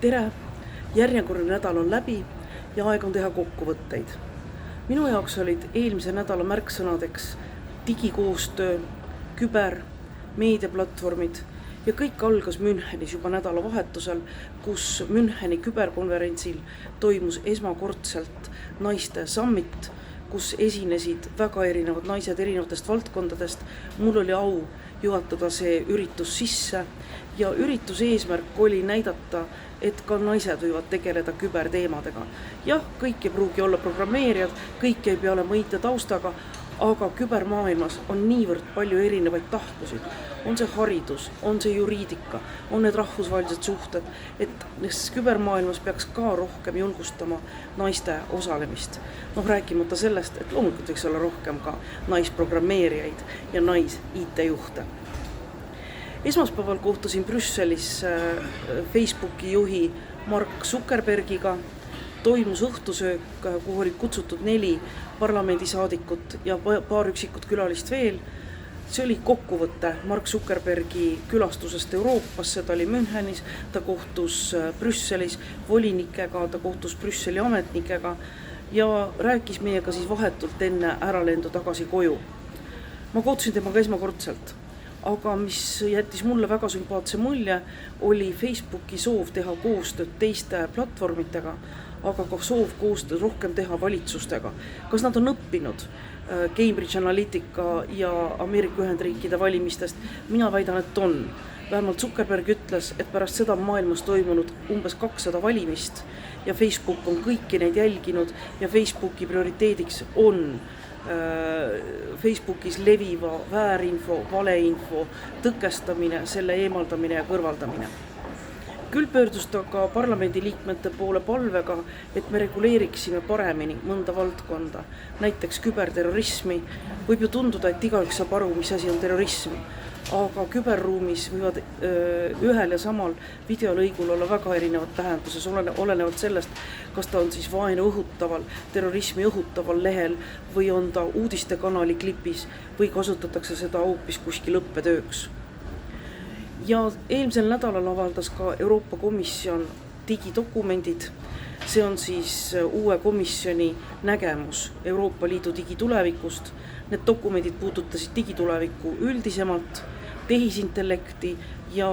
Tere! Järjekordne nädal on läbi ja aeg on teha kokkuvõtteid. Minu jaoks olid eelmise nädala märksõnadeks digikoostöö, küber, meediaplatvormid ja kõik algas Münchenis juba nädalavahetusel, kus Müncheni küberkonverentsil toimus esmakordselt naiste summit, kus esinesid väga erinevad naised erinevatest valdkondadest. Mul oli au juhatada see üritus sisse ja ürituse eesmärk oli näidata, et ka naised võivad tegeleda küberteemadega. Jah, kõik ei pruugi olla programmeerijad, kõik ei pea olema IT-taustaga, aga kübermaailmas on niivõrd palju erinevaid tahkusid. On see haridus, on see juriidika, on need rahvusvahelised suhted, et kübermaailmas peaks ka rohkem julgustama naiste osalemist. Rääkimata sellest, et loomulikult võiks olla rohkem ka naisprogrammeerijaid ja nais-IT-juhte. Esmaspäeval kohtusin Brüsselis Facebooki juhi Mark Zuckerbergiga, toimus õhtusöök, kuhu oli kutsutud 4 parlamendisaadikut ja paar üksikut külalist veel. See oli kokkuvõte Mark Zuckerbergi külastusest Euroopasse, ta oli Münchenis, ta kohtus Brüsselis volinikega, ta kohtus Brüsseli ametnikega ja rääkis meiega siis vahetult enne äralendu tagasi koju. Ma kohtusin temaga esmakordselt. Aga mis jättis mulle väga sümpaatse mulje, oli Facebooki soov teha koostööd teiste platvormitega, aga ka soov koostööd rohkem teha valitsustega. Kas nad on õppinud Cambridge Analytica ja Ameerika Ühendriikide valimistest? Mina väidan, et on. Vähemalt Zuckerberg ütles, et pärast seda maailmas toimunud umbes 200 valimist ja Facebook on kõiki neid jälginud ja Facebooki prioriteediks on Facebookis leviva väärinfo, valeinfo tõkestamine, selle eemaldamine ja kõrvaldamine. Küll pöördus ta ka parlamendiliikmete poole palvega, et me reguleeriksime paremini mõnda valdkonda, näiteks küberterrorismi. Võib ju tunduda, et igaüks saab aru, mis asi on terrorism, aga küberruumis võivad ühel ja samal videolõigul olla väga erinevad tähenduses, olenevalt sellest, kas ta on siis vaenu õhutaval, terrorismi õhutaval lehel või on ta uudistekanali klipis või kasutatakse seda hoopis kuskil õppetööks. Ja eelmisel nädalal avaldas ka Euroopa Komisjon digidokumendid. See on siis uue komisjoni nägemus Euroopa Liidu digitulevikust. Need dokumendid puudutasid digitulevikku üldisemalt, tehisintellekti ja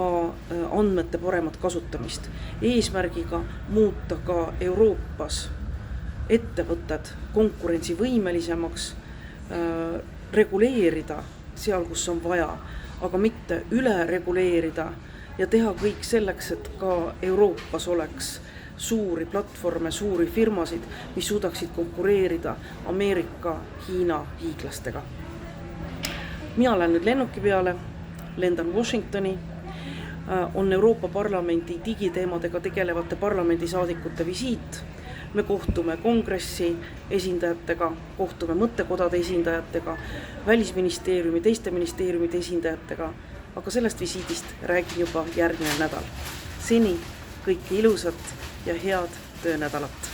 andmete paremat kasutamist. Eesmärgiga muuta ka Euroopas ettevõtted konkurentsivõimelisemaks, reguleerida seal, kus on vaja, aga mitte üle reguleerida ja teha kõik selleks, et ka Euroopas oleks suuri platvorme, suuri firmasid, mis suudaksid konkureerida Ameerika, Hiina hiiglastega. Mina lähen nüüd lennuki peale, lendan Washingtoni, on Euroopa Parlamendi digiteemadega tegelevate parlamendisaadikute visiit. Me kohtume kongressi esindajatega, kohtume mõttekodade esindajatega, välisministeeriumi, teiste ministeeriumide esindajatega, aga sellest visiidist räägin juba järgmine nädal. Seni kõike ilusat ja head töönädalat!